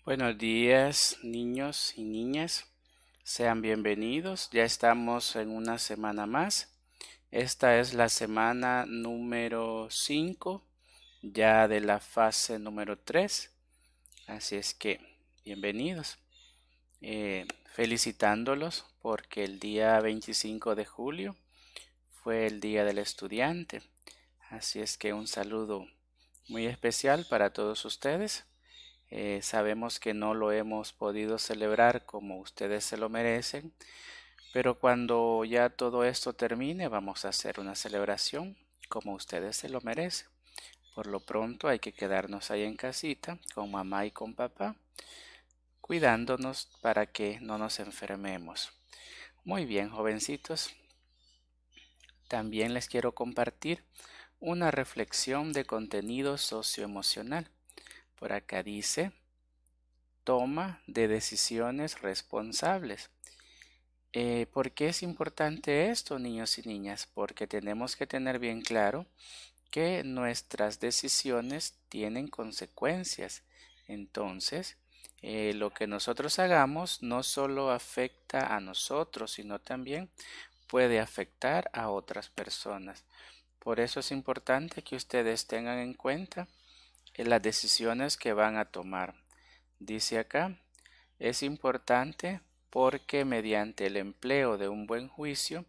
Buenos días, niños y niñas. Sean bienvenidos. Ya estamos en una semana más. Esta es la semana número 5, ya de la fase número 3. Así es que, bienvenidos. Felicitándolos porque el día 25 de julio fue el Día del Estudiante. Así es que un saludo muy especial para todos ustedes. Sabemos que no lo hemos podido celebrar como ustedes se lo merecen, pero cuando ya todo esto termine vamos a hacer una celebración como ustedes se lo merecen. Por lo pronto hay que quedarnos ahí en casita con mamá y con papá, cuidándonos para que no nos enfermemos. Muy bien, jovencitos. También les quiero compartir una reflexión de contenido socioemocional. Por acá dice: toma de decisiones responsables. ¿Por qué es importante esto, niños y niñas? Porque tenemos que tener bien claro que nuestras decisiones tienen consecuencias. Entonces, lo que nosotros hagamos no solo afecta a nosotros, sino también puede afectar a otras personas. Por eso es importante que ustedes tengan en cuenta las decisiones que van a tomar. Dice acá: es importante porque mediante el empleo de un buen juicio,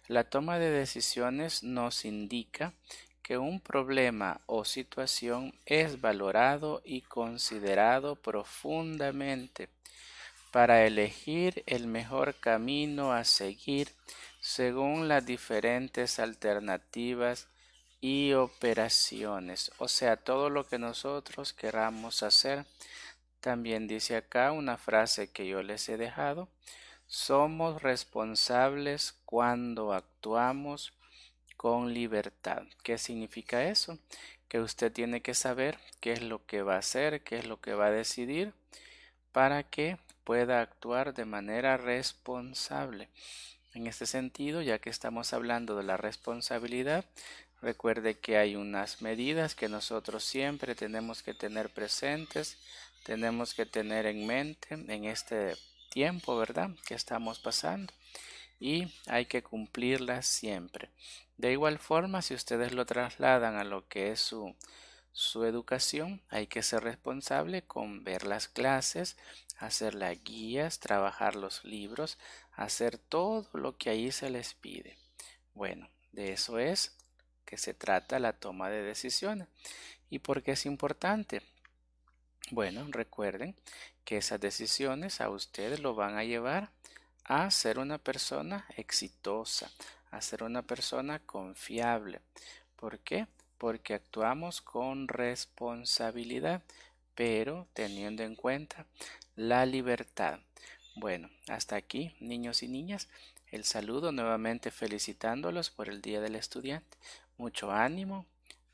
la toma de decisiones nos indica que un problema o situación es valorado y considerado profundamente para elegir el mejor camino a seguir según las diferentes alternativas y operaciones. O sea, todo lo que nosotros queramos hacer. También dice acá una frase que yo les he dejado: somos responsables cuando actuamos con libertad. ¿Qué significa eso? Que usted tiene que saber qué es lo que va a hacer, qué es lo que va a decidir para que pueda actuar de manera responsable. En este sentido, ya que estamos hablando de la responsabilidad, recuerde que hay unas medidas que nosotros siempre tenemos que tener presentes, tenemos que tener en mente en este tiempo, ¿verdad?, que estamos pasando, y hay que cumplirlas siempre. De igual forma, si ustedes lo trasladan a lo que es su educación, hay que ser responsable con ver las clases, hacer las guías, trabajar los libros, hacer todo lo que ahí se les pide. Bueno, de eso es que se trata la toma de decisiones. ¿Y por qué es importante? Bueno, recuerden que esas decisiones a ustedes lo van a llevar a ser una persona exitosa, a ser una persona confiable. ¿Por qué? Porque actuamos con responsabilidad, pero teniendo en cuenta la libertad. Bueno, hasta aquí, niños y niñas, el saludo, nuevamente felicitándolos por el Día del Estudiante. Mucho ánimo,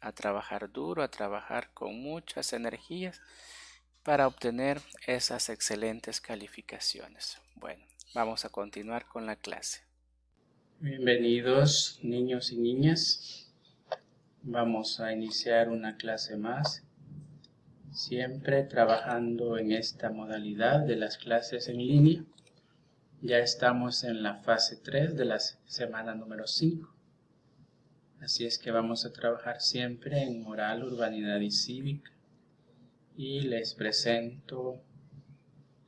a trabajar duro, a trabajar con muchas energías para obtener esas excelentes calificaciones. Bueno, vamos a continuar con la clase. Bienvenidos, niños y niñas. Vamos a iniciar una clase más, siempre trabajando en esta modalidad de las clases en línea. Ya estamos en la fase 3 de la semana número 5. Así es que vamos a trabajar siempre en moral, urbanidad y cívica. Y les presento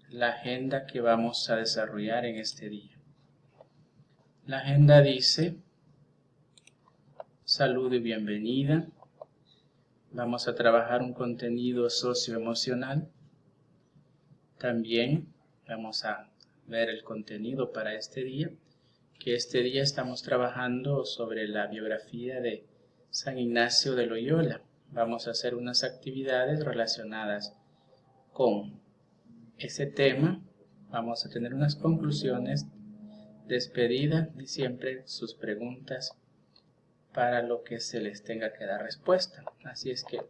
la agenda que vamos a desarrollar en este día. La agenda dice: salud y bienvenida. Vamos a trabajar un contenido socioemocional. También vamos a ver el contenido para este día, que este día estamos trabajando sobre la biografía de San Ignacio de Loyola. Vamos a hacer unas actividades relacionadas con ese tema. Vamos a tener unas conclusiones, despedida y siempre sus preguntas para lo que se les tenga que dar respuesta. Así es que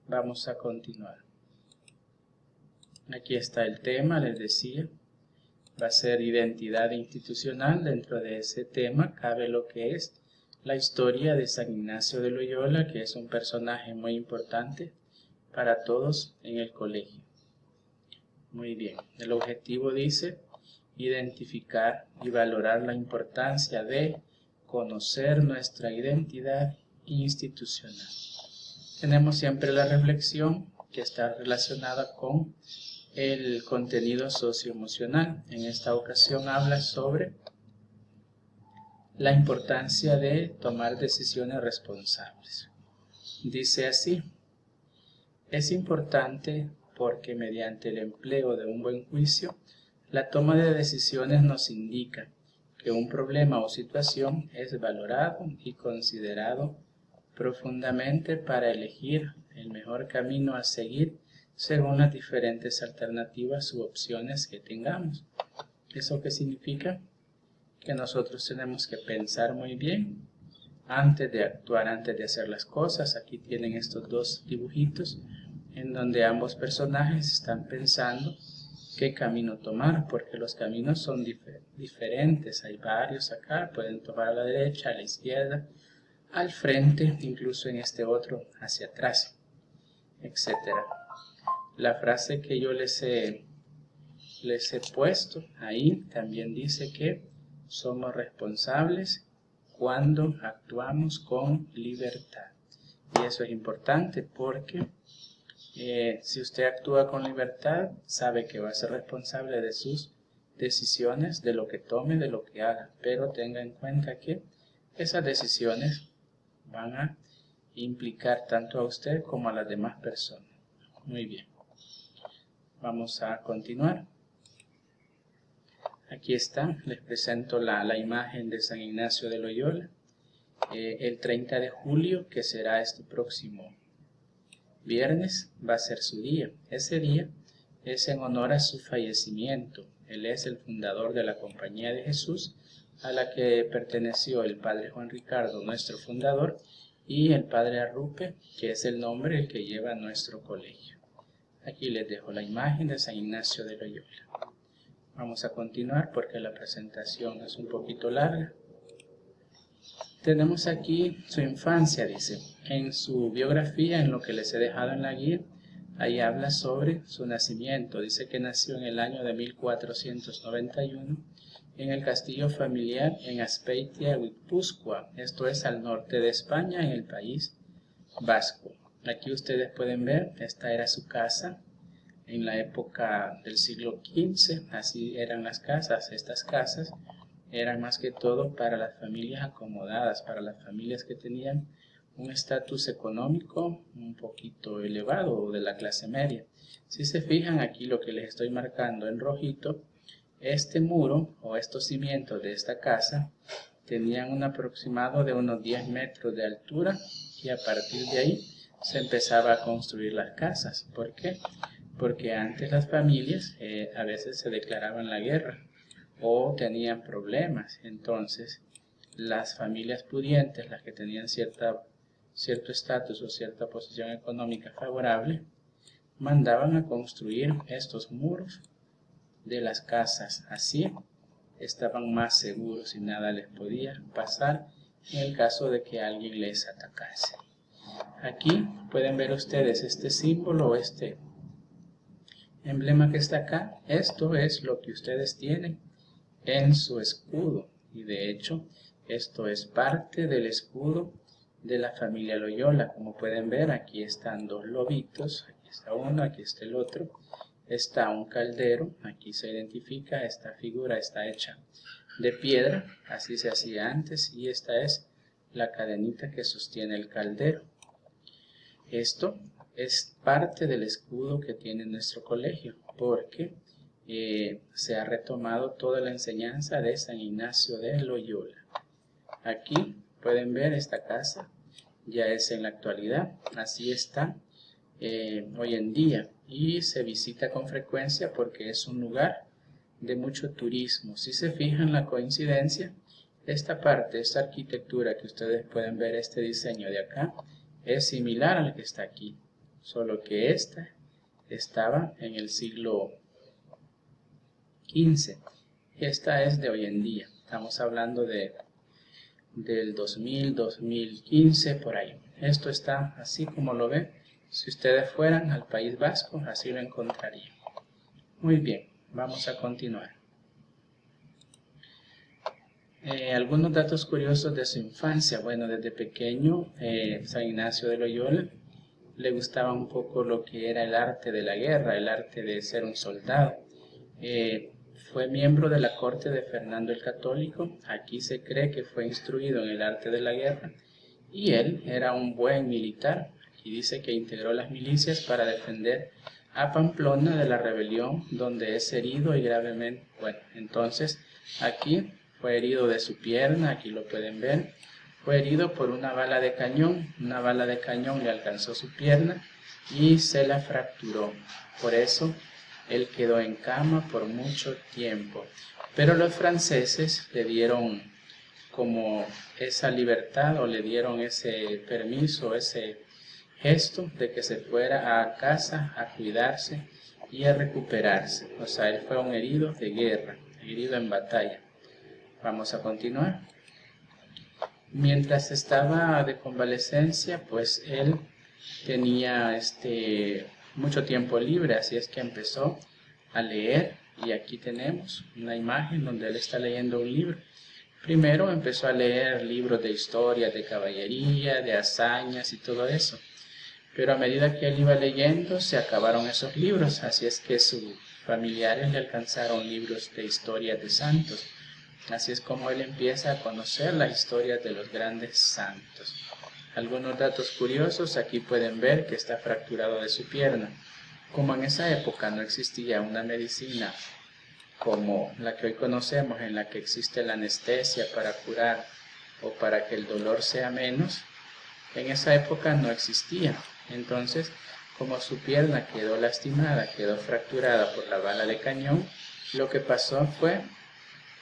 vamos a continuar. Aquí está el tema, les decía. Va a ser identidad institucional. Dentro de ese tema cabe lo que es la historia de San Ignacio de Loyola, que es un personaje muy importante para todos en el colegio. Muy bien. El objetivo dice identificar y valorar la importancia de conocer nuestra identidad institucional. Tenemos siempre la reflexión que está relacionada con el contenido socioemocional. En esta ocasión habla sobre la importancia de tomar decisiones responsables. Dice así: es importante porque mediante el empleo de un buen juicio, la toma de decisiones nos indica que un problema o situación es valorado y considerado profundamente para elegir el mejor camino a seguir según las diferentes alternativas u opciones que tengamos. ¿Eso qué significa? Que nosotros tenemos que pensar muy bien antes de actuar, antes de hacer las cosas. Aquí tienen estos dos dibujitos en donde ambos personajes están pensando qué camino tomar, porque los caminos son diferentes. Hay varios acá, pueden tomar a la derecha, a la izquierda, al frente, incluso en este otro hacia atrás, etc. La frase que yo les he puesto ahí también dice que somos responsables cuando actuamos con libertad. Y eso es importante porque si usted actúa con libertad, sabe que va a ser responsable de sus decisiones, de lo que tome, de lo que haga. Pero tenga en cuenta que esas decisiones van a implicar tanto a usted como a las demás personas. Muy bien. Vamos a continuar. Aquí está, les presento la imagen de San Ignacio de Loyola, el 30 de julio, que será este próximo viernes, va a ser su día. Ese día es en honor a su fallecimiento. Él es el fundador de la Compañía de Jesús, a la que perteneció el padre Juan Ricardo, nuestro fundador, y el padre Arrupe, que es el nombre que lleva nuestro colegio. Aquí les dejo la imagen de San Ignacio de Loyola. Vamos a continuar porque la presentación es un poquito larga. Tenemos aquí su infancia, dice. En su biografía, en lo que les he dejado en la guía, ahí habla sobre su nacimiento. Dice que nació en el año de 1491 en el castillo familiar en Azpeitia, Guipúzcoa. Esto es al norte de España, en el País Vasco. Aquí ustedes pueden ver, esta era su casa. En la época del siglo XV, así eran las casas. Estas casas eran más que todo para las familias acomodadas, para las familias que tenían un estatus económico un poquito elevado o de la clase media. Si se fijan aquí lo que les estoy marcando en rojito, este muro o estos cimientos de esta casa tenían un aproximado de unos 10 metros de altura y a partir de ahí se empezaba a construir las casas. ¿Por qué? Porque antes las familias a veces se declaraban la guerra o tenían problemas. Entonces las familias pudientes, las que tenían cierto estatus o cierta posición económica favorable, mandaban a construir estos muros de las casas. Así estaban más seguros y nada les podía pasar en el caso de que alguien les atacase. Aquí pueden ver ustedes este símbolo o este emblema que está acá. Esto es lo que ustedes tienen en su escudo y de hecho esto es parte del escudo de la familia Loyola. Como pueden ver, aquí están dos lobitos, aquí está uno, aquí está el otro, está un caldero, aquí se identifica, esta figura está hecha de piedra, así se hacía antes, y esta es la cadenita que sostiene el caldero. Esto es parte del escudo que tiene nuestro colegio, porque se ha retomado toda la enseñanza de San Ignacio de Loyola. Aquí pueden ver esta casa, ya es en la actualidad, así está hoy en día, y se visita con frecuencia porque es un lugar de mucho turismo. Si se fijan la coincidencia, esta parte, esta arquitectura que ustedes pueden ver, este diseño de acá, es similar al que está aquí, solo que esta estaba en el siglo XV. Esta es de hoy en día. Estamos hablando del 2000, 2015, por ahí. Esto está así como lo ven. Si ustedes fueran al País Vasco, así lo encontrarían. Muy bien, vamos a continuar. Algunos datos curiosos de su infancia. Bueno, desde pequeño, San Ignacio de Loyola le gustaba un poco lo que era el arte de la guerra, el arte de ser un soldado. Fue miembro de la corte de Fernando el Católico. Aquí se cree que fue instruido en el arte de la guerra y él era un buen militar. Aquí dice que integró las milicias para defender a Pamplona de la rebelión, donde es herido y gravemente. Bueno, entonces aquí fue herido de su pierna, aquí lo pueden ver. Fue herido por una bala de cañón le alcanzó su pierna y se la fracturó. Por eso él quedó en cama por mucho tiempo. Pero los franceses le dieron como esa libertad o le dieron ese permiso, ese gesto de que se fuera a casa a cuidarse y a recuperarse. O sea, él fue un herido de guerra, herido en batalla. Vamos a continuar. Mientras estaba de convalecencia, pues él tenía mucho tiempo libre, así es que empezó a leer, y aquí tenemos una imagen donde él está leyendo un libro. Primero empezó a leer libros de historias de caballería, de hazañas y todo eso, pero a medida que él iba leyendo se acabaron esos libros, así es que sus familiares le alcanzaron libros de historias de santos. Así es como él empieza a conocer la historia de los grandes santos. Algunos datos curiosos, aquí pueden ver que está fracturado de su pierna. Como en esa época no existía una medicina como la que hoy conocemos, en la que existe la anestesia para curar o para que el dolor sea menos, en esa época no existía. Entonces, como su pierna quedó lastimada, quedó fracturada por la bala de cañón, lo que pasó fue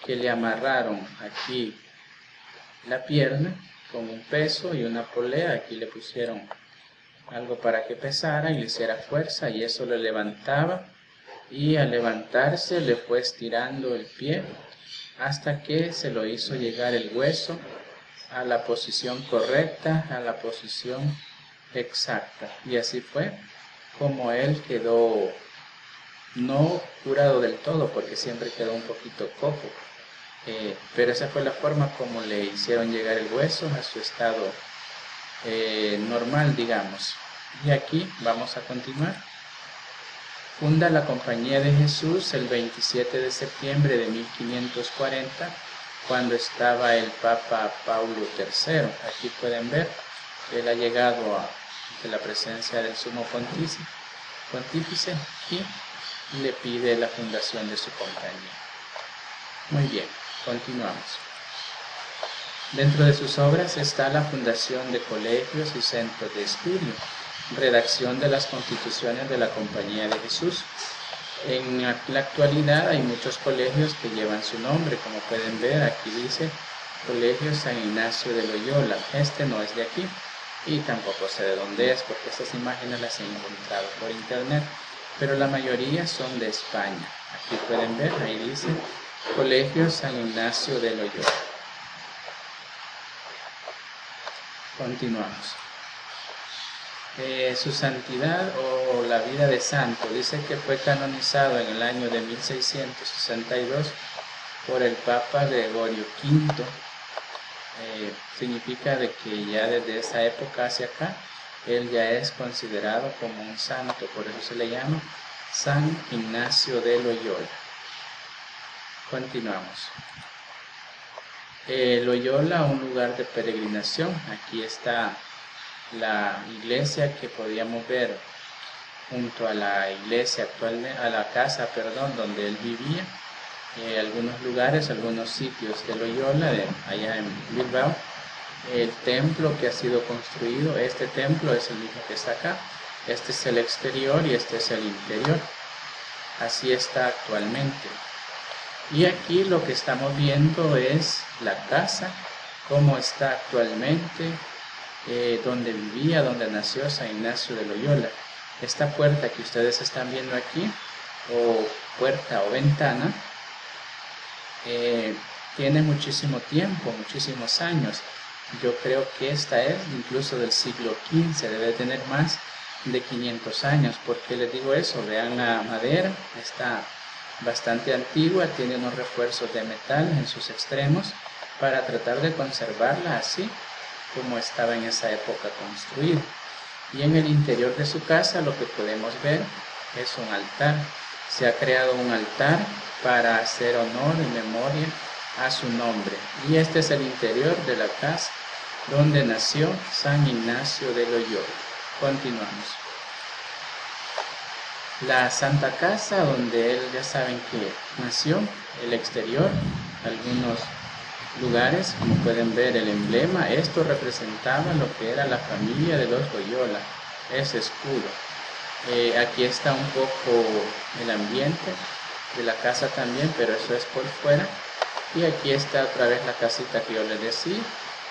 que le amarraron aquí la pierna con un peso y una polea. Aquí le pusieron algo para que pesara y le hiciera fuerza, y eso lo levantaba, y al levantarse le fue estirando el pie hasta que se lo hizo llegar el hueso a la posición correcta, a la posición exacta, y así fue como él quedó no curado del todo, porque siempre quedó un poquito cojo. Pero esa fue la forma como le hicieron llegar el hueso a su estado normal, digamos. Y aquí vamos a continuar. Funda la Compañía de Jesús el 27 de septiembre de 1540, cuando estaba el Papa Paulo III. Aquí pueden ver que él ha llegado ante la presencia del Sumo Pontífice y le pide la fundación de su compañía. Muy bien. Continuamos. Dentro de sus obras está la fundación de colegios y centros de estudio, redacción de las constituciones de la Compañía de Jesús. En la actualidad hay muchos colegios que llevan su nombre, como pueden ver, aquí dice Colegio San Ignacio de Loyola. Este no es de aquí y tampoco sé de dónde es, porque esas imágenes las he encontrado por internet, pero la mayoría son de España. Aquí pueden ver, ahí dice Colegio San Ignacio de Loyola. Continuamos. Su santidad o la vida de santo, dice que fue canonizado en el año de 1662 por el Papa Gregorio V. Significa de que ya desde esa época hacia acá, él ya es considerado como un santo, por eso se le llama San Ignacio de Loyola. Continuamos. Loyola, un lugar de peregrinación. Aquí está la iglesia que podíamos ver junto a la iglesia actualmente, a la casa, perdón, donde él vivía. Algunos lugares, algunos sitios de Loyola, allá en Bilbao. El templo que ha sido construido, este templo es el mismo que está acá. Este es el exterior y este es el interior. Así está actualmente. Y aquí lo que estamos viendo es la casa, cómo está actualmente, donde vivía, donde nació San Ignacio de Loyola. Esta puerta que ustedes están viendo aquí, o puerta o ventana, tiene muchísimo tiempo, muchísimos años. Yo creo que esta es incluso del siglo XV, debe tener más de 500 años. ¿Por qué les digo eso? Vean la madera, está bastante antigua, tiene unos refuerzos de metal en sus extremos para tratar de conservarla así como estaba en esa época construida. Y en el interior de su casa lo que podemos ver es un altar. Se ha creado un altar para hacer honor y memoria a su nombre. Y este es el interior de la casa donde nació San Ignacio de Loyola. Continuamos. La Santa Casa donde él, ya saben que nació, el exterior, algunos lugares, como pueden ver el emblema, esto representaba lo que era la familia de los Loyola, ese escudo. Aquí está un poco el ambiente de la casa también, pero eso es por fuera. Y aquí está otra vez la casita que yo les decía,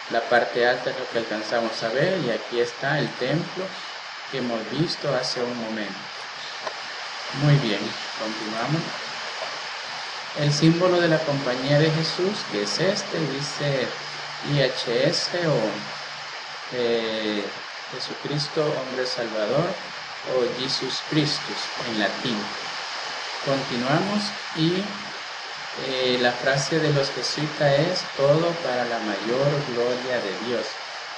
la parte alta es lo que alcanzamos a ver, y aquí está el templo que hemos visto hace un momento. Muy bien, continuamos. El símbolo de la Compañía de Jesús, que es este, dice IHS o Jesucristo Hombre Salvador o Jesus Christus en latín. Continuamos y la frase de los jesuitas es todo para la mayor gloria de Dios.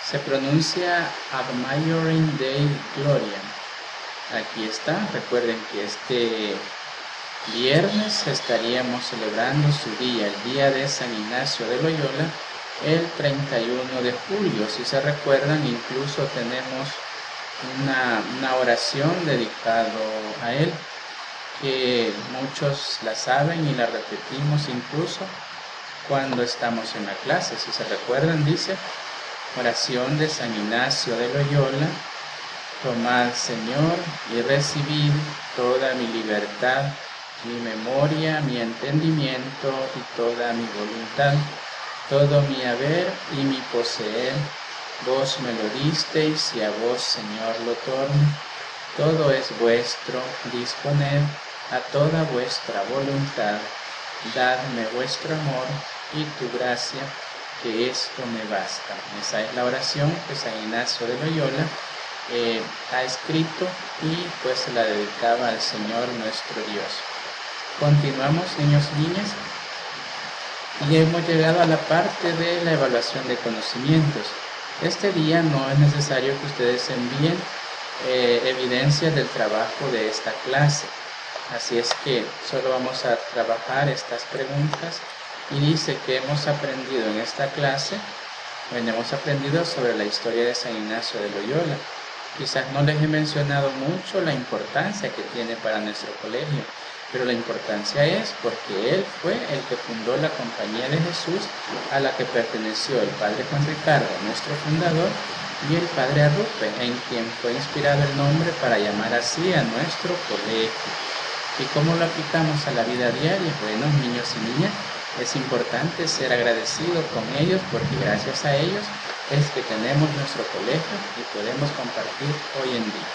Se pronuncia Ad Maiorem Dei Gloriam. Aquí está, recuerden que este viernes estaríamos celebrando su día, el día de San Ignacio de Loyola, el 31 de julio. Si se recuerdan, incluso tenemos una oración dedicada a él, que muchos la saben y la repetimos incluso cuando estamos en la clase. Si se recuerdan, dice, oración de San Ignacio de Loyola. Tomad, Señor, y recibid toda mi libertad, mi memoria, mi entendimiento y toda mi voluntad, todo mi haber y mi poseer. Vos me lo disteis y a vos, Señor, lo torno. Todo es vuestro, disponed a toda vuestra voluntad. Dadme vuestro amor y tu gracia, que esto me basta. Esa es la oración que San Ignacio de Loyola ha escrito y pues se la dedicaba al Señor nuestro Dios. Continuamos, niños y niñas, y hemos llegado a la parte de la evaluación de conocimientos. Este día no es necesario que ustedes envíen evidencias del trabajo de esta clase, así es que solo vamos a trabajar estas preguntas. Y dice que hemos aprendido en esta clase, hemos aprendido sobre la historia de San Ignacio de Loyola. Quizás no les he mencionado mucho la importancia que tiene para nuestro colegio, pero la importancia es porque él fue el que fundó la Compañía de Jesús, a la que perteneció el padre Juan Ricardo, nuestro fundador, y el padre Arrupe, en quien fue inspirado el nombre para llamar así a nuestro colegio. ¿Y cómo lo aplicamos a la vida diaria? Bueno, niños y niñas, es importante ser agradecidos con ellos, porque gracias a ellos es que tenemos nuestro colegio y podemos compartir hoy en día.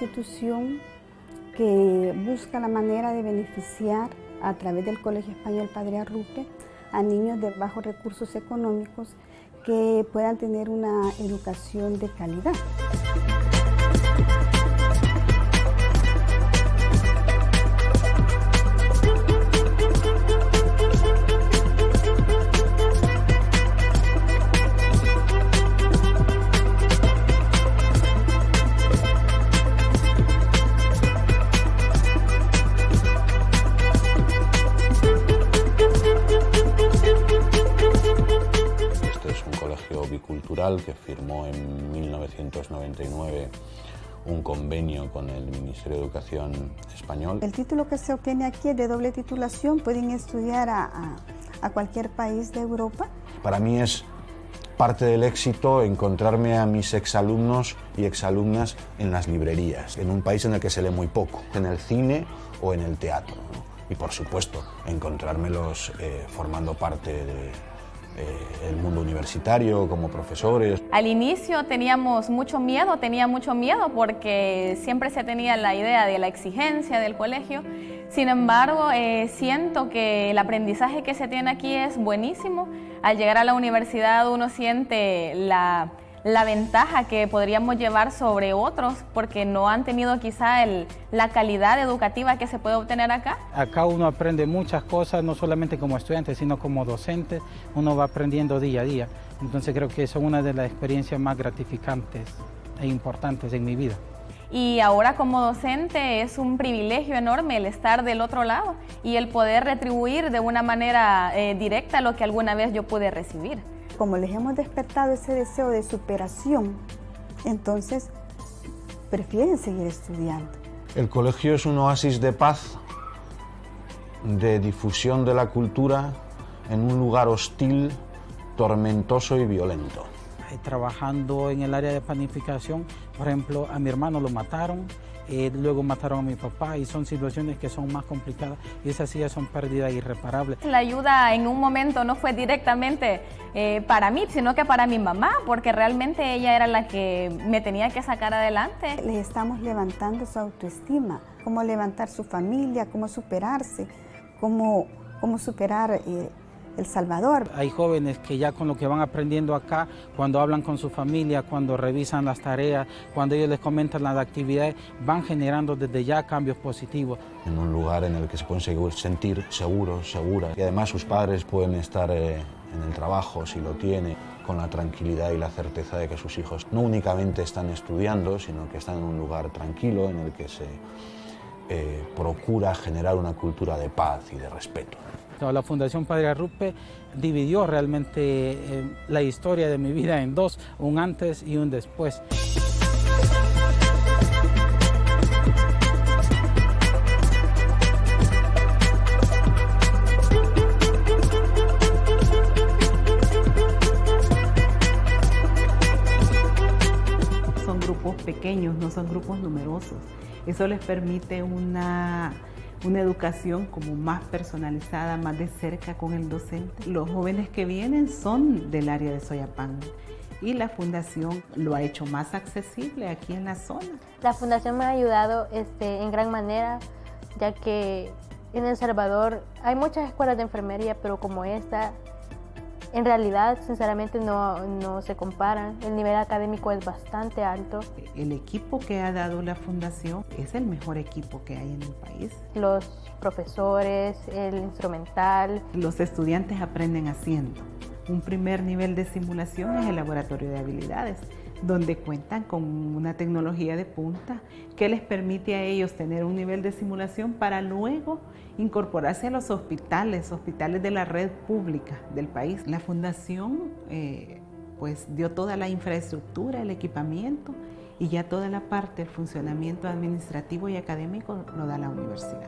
institución que busca la manera de beneficiar a través del Colegio Español Padre Arrupe a niños de bajos recursos económicos que puedan tener una educación de calidad. Bicultural que firmó en 1999 un convenio con el Ministerio de Educación español. El título que se obtiene aquí es de doble titulación, pueden estudiar a cualquier país de Europa. Para mí es parte del éxito encontrarme a mis exalumnos y exalumnas en las librerías, en un país en el que se lee muy poco, en el cine o en el teatro, ¿no? Y por supuesto, encontrármelos formando parte del mundo universitario, como profesores. Al inicio tenía mucho miedo porque siempre se tenía la idea de la exigencia del colegio. Sin embargo, siento que el aprendizaje que se tiene aquí es buenísimo. Al llegar a la universidad uno siente la ventaja que podríamos llevar sobre otros porque no han tenido quizá la calidad educativa que se puede obtener acá. Acá uno aprende muchas cosas, no solamente como estudiante, sino como docente, uno va aprendiendo día a día. Entonces creo que son una de las experiencias más gratificantes e importantes en mi vida. Y ahora como docente es un privilegio enorme el estar del otro lado y el poder retribuir de una manera directa lo que alguna vez yo pude recibir. Como les hemos despertado ese deseo de superación, entonces prefieren seguir estudiando. El colegio es un oasis de paz, de difusión de la cultura en un lugar hostil, tormentoso y violento. Trabajando en el área de planificación, por ejemplo, a mi hermano lo mataron, luego mataron a mi papá y son situaciones que son más complicadas y esas sí son pérdidas irreparables. La ayuda en un momento no fue directamente para mí, sino que para mi mamá, porque realmente ella era la que me tenía que sacar adelante. Les estamos levantando su autoestima, cómo levantar su familia, cómo superarse, cómo superar El Salvador. Hay jóvenes que ya con lo que van aprendiendo acá, cuando hablan con su familia, cuando revisan las tareas, cuando ellos les comentan las actividades, van generando desde ya cambios positivos. En un lugar en el que se pueden sentir seguros, seguras, y además sus padres pueden estar en el trabajo, si lo tienen, con la tranquilidad y la certeza de que sus hijos no únicamente están estudiando, sino que están en un lugar tranquilo en el que se procura generar una cultura de paz y de respeto. La Fundación Padre Arrupe dividió realmente la historia de mi vida en dos, un antes y un después. Son grupos pequeños, no son grupos numerosos. Eso les permite una educación como más personalizada, más de cerca con el docente. Los jóvenes que vienen son del área de Soyapango y la fundación lo ha hecho más accesible aquí en la zona. La fundación me ha ayudado en gran manera, ya que en El Salvador hay muchas escuelas de enfermería, pero como esta, en realidad, sinceramente, no se comparan. El nivel académico es bastante alto. El equipo que ha dado la fundación es el mejor equipo que hay en el país. Los profesores, el instrumental. Los estudiantes aprenden haciendo. Un primer nivel de simulación es el laboratorio de habilidades, donde cuentan con una tecnología de punta que les permite a ellos tener un nivel de simulación para luego incorporarse a los hospitales de la red pública del país. La fundación pues dio toda la infraestructura, el equipamiento y ya toda la parte del funcionamiento administrativo y académico lo da la universidad.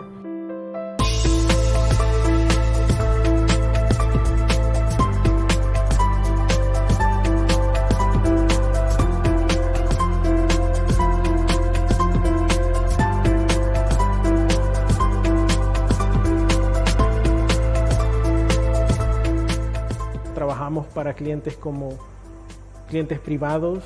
Trabajamos para clientes como clientes privados,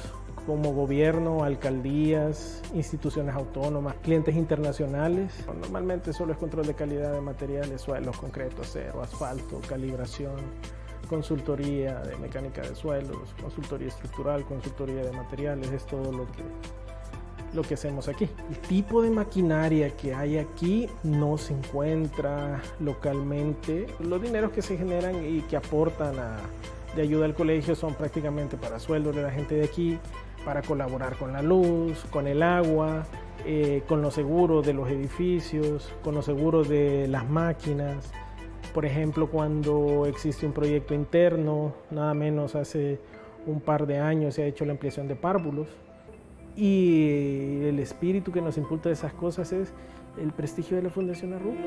como gobierno, alcaldías, instituciones autónomas, clientes internacionales. Normalmente solo es control de calidad de materiales, suelos, concreto, acero, asfalto, calibración, consultoría de mecánica de suelos, consultoría estructural, consultoría de materiales, es todo lo que hacemos aquí. El tipo de maquinaria que hay aquí no se encuentra localmente. Los dineros que se generan y que aportan de ayuda al colegio son prácticamente para sueldos de la gente de aquí, para colaborar con la luz, con el agua, con los seguros de los edificios, con los seguros de las máquinas. Por ejemplo, cuando existe un proyecto interno, nada menos hace un par de años se ha hecho la ampliación de párvulos. Y el espíritu que nos impulsa esas cosas es el prestigio de la Fundación Arrupe.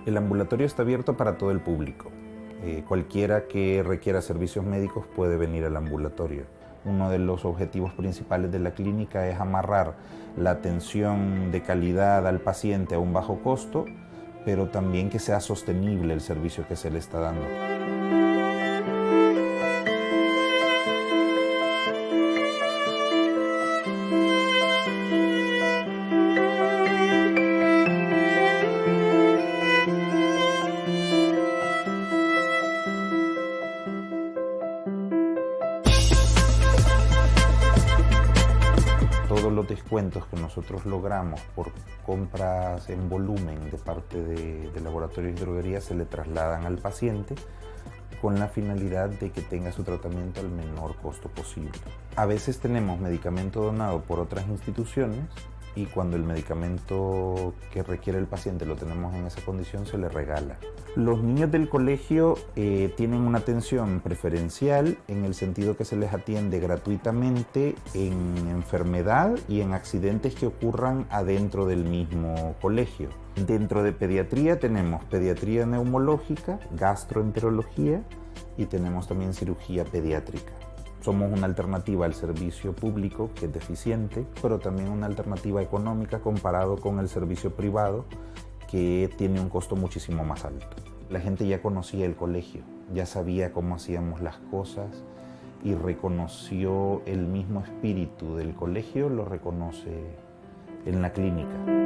El ambulatorio está abierto para todo el público. Cualquiera que requiera servicios médicos puede venir al ambulatorio. Uno de los objetivos principales de la clínica es amarrar la atención de calidad al paciente a un bajo costo, pero también que sea sostenible el servicio que se le está dando. Todos los descuentos que nosotros logramos por compras en volumen de parte de laboratorios y droguerías se le trasladan al paciente con la finalidad de que tenga su tratamiento al menor costo posible. A veces tenemos medicamento donado por otras instituciones y cuando el medicamento que requiere el paciente lo tenemos en esa condición se le regala. Los niños del colegio tienen una atención preferencial en el sentido que se les atiende gratuitamente en enfermedad y en accidentes que ocurran adentro del mismo colegio. Dentro de pediatría tenemos pediatría neumológica, gastroenterología y tenemos también cirugía pediátrica. Somos una alternativa al servicio público, que es deficiente, pero también una alternativa económica comparado con el servicio privado, que tiene un costo muchísimo más alto. La gente ya conocía el colegio, ya sabía cómo hacíamos las cosas y reconoció el mismo espíritu del colegio, lo reconoce en la clínica.